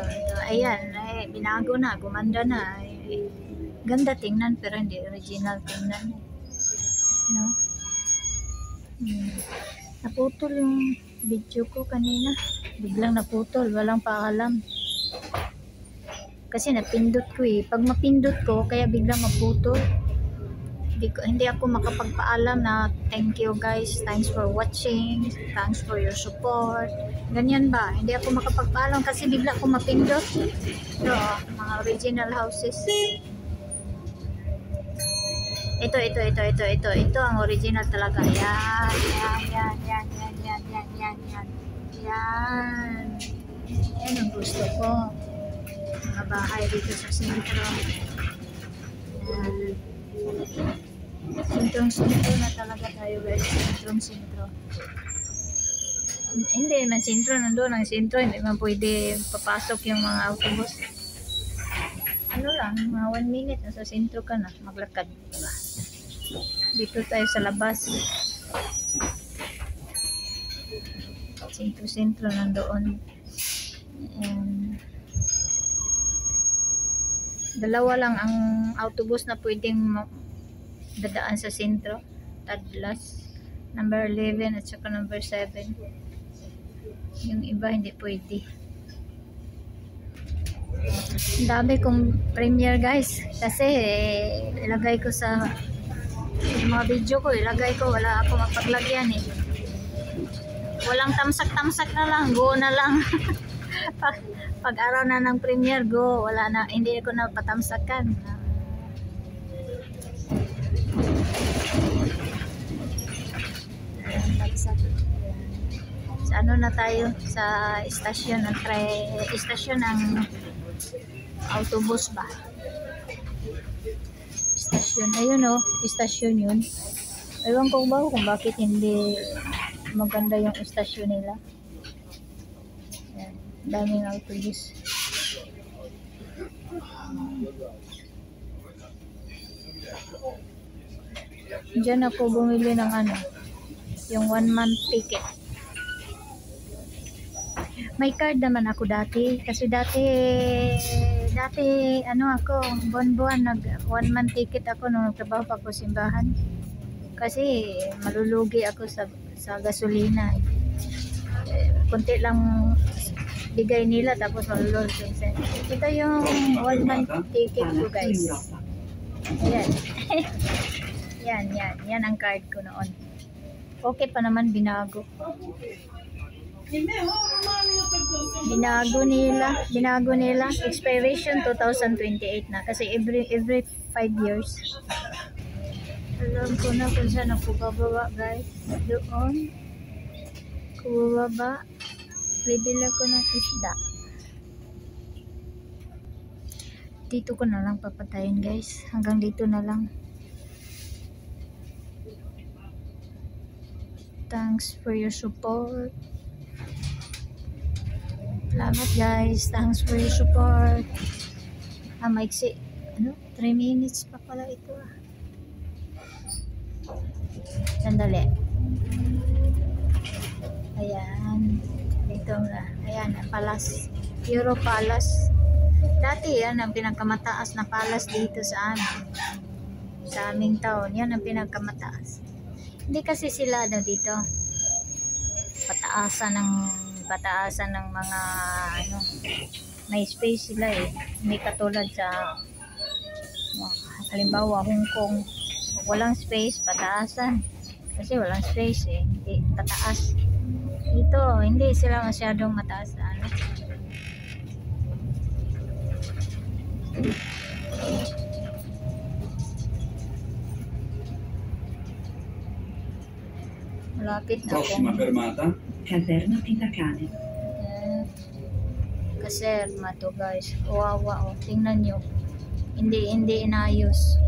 ito. Ayan, binago na, gumanda na. Ganda tingnan pero hindi original tingnan. No? Naputol yung video ko kanina. Biglang naputol, walang paalam. Kasi napindot ko eh. Pag mapindot ko, kaya biglang maputol. Hindi ako makapagpaalam na thank you guys, thanks for watching, thanks for your support. Ganyan ba? Hindi ako makapagpaalam kasi bigla ako mapindot. Ito, mga original houses. Ito ang original talaga. Yan. Yan ang gusto ko. Mga bahay dito sa sentro. Yan. Sentrong-sentro na talaga tayo guys. Sentrong-sentro. Hindi man sentro, nandun ang sentro. Hindi man pwede papasok yung mga autobus. Ano lang, mga 1 minute nasa sentro ka na, maglakad. Dito tayo sa labas. Sentro-sentro nandoon. Dalawa lang ang autobus na pwedeng dadaan sa sentro. Tadlas, number 11 at saka number 7. Yung iba hindi pwede. Ang dami kong premiere guys kasi ilagay ko sa mga video ko, wala ako mapaglagyan eh. Walang tamsak na lang, go na lang. pag araw na ng premiere, go, wala na, hindi ko na patamsakan. Sa ano na tayo sa istasyon ng autobus ba? Istasyon. Ayun o, istasyon yun. Ewan ko ba kung bakit hindi maganda yung istasyon nila. Ayan, daming autobus. Diyan ako bumili ng ano, yung 1-month ticket. May card naman ako dati kasi dati ano ako, buwan-buwan nag 1-month ticket ako nung nagtrabaho pa ako simbahan. Kasi malulugi ako sa gasolina. Konti lang bigay nila tapos malulugi. Ito yung 1-month ticket ko guys. Ayan. Yan ang card ko noon. Okay pa naman, binago nila. Expiration 2028 na kasi every 5 years. Alam ko na kung saan ako bababa guys. Doon ako bababa. Bibili ko ng isda. Dito ko na lang papatayin guys. Hanggang dito na lang. Thanks for your support. Salamat guys. Thanks for your support. Maiksi. 3 minutes pa pala ito ah. Sandali. Ayan. Dito na. Ayan. Palace. Euro Palace. Dati yan ang pinagkamataas na palace dito sa amin. Sa aming taon. Yan ang pinagkamataas. Hindi kasi sila dito pataasan ng mga ano, may space sila eh. Hindi katulad sa halimbawa Hong Kong, walang space, pataasan kasi walang space eh, hindi pataas. Dito hindi sila masyadong mataas na ano. Malapit na Prossima fermata. Caserma Titacane. Caserma to guys. Wawa oh. Tingnan nyo. Hindi inayos.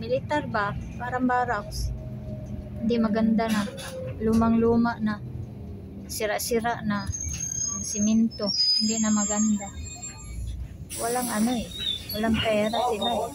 Militar ba? Parang barracks. Hindi maganda na. Lumang-luma na. Sira-sira na. Simento. Hindi na maganda. Walang ano eh. Walang pera sila eh.